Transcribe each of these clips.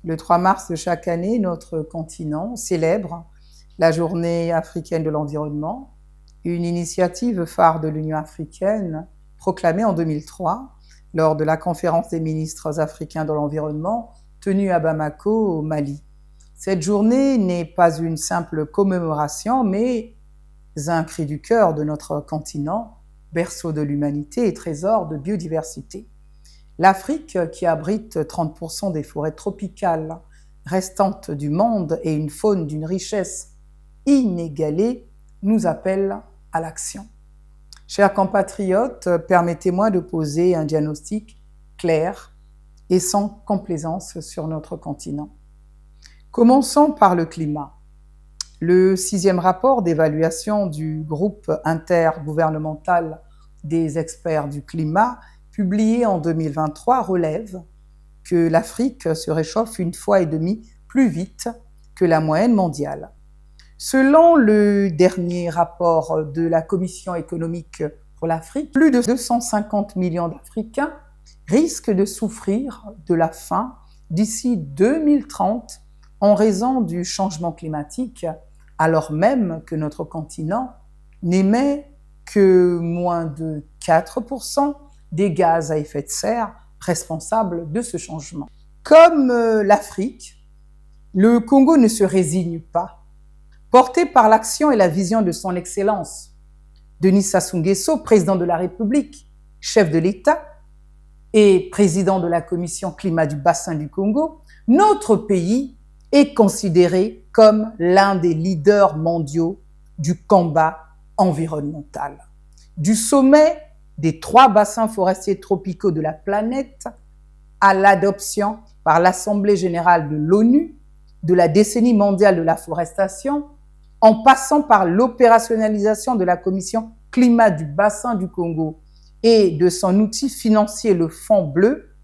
Le 3 mars de chaque année, notre continent célèbre la Journée africaine de l'environnement, une initiative phare de l'Union africaine proclamée en 2003 lors de la conférence des ministres africains de l'environnement tenue à Bamako, au Mali. Cette journée n'est pas une simple commémoration, mais un cri du cœur de notre continent, berceau de l'humanité et trésor de biodiversité. L'Afrique, qui abrite 30% des forêts tropicales restantes du monde et une faune d'une richesse inégalée, nous appelle à l'action. Chers compatriotes, permettez-moi de poser un diagnostic clair et sans complaisance sur notre continent. Commençons par le climat. Le 6e rapport d'évaluation du groupe intergouvernemental des experts du climat, publié en 2023, relève que l'Afrique se réchauffe 1,5 fois plus vite que la moyenne mondiale. Selon le dernier rapport de la Commission économique pour l'Afrique, plus de 250 millions d'Africains risquent de souffrir de la faim d'ici 2030 en raison du changement climatique, alors même que notre continent n'émet que moins de 4% des gaz à effet de serre responsables de ce changement. Comme l'Afrique, le Congo ne se résigne pas. Porté par l'action et la vision de son Excellence, Denis Sassou Nguesso, président de la République, chef de l'État et président de la Commission climat du bassin du Congo, notre pays est considéré comme l'un des leaders mondiaux du combat environnemental. Du sommet des 3 bassins forestiers tropicaux de la planète à l'adoption par l'Assemblée générale de l'ONU de la décennie mondiale de la forestation, en passant par l'opérationnalisation de la Commission climat du bassin du Congo et de son outil financier, le Fonds bleu,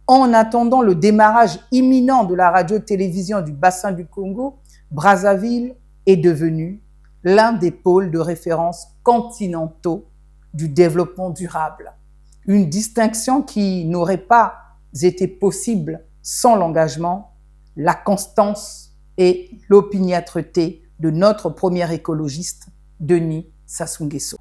en attendant le démarrage imminent de la radio-télévision du bassin du Congo, Brazzaville est devenu l'un des pôles de référence continentaux du développement durable. Une distinction qui n'aurait pas été possible sans l'engagement, la constance et l'opiniâtreté de notre premier écologiste, Denis Sassou Nguesso.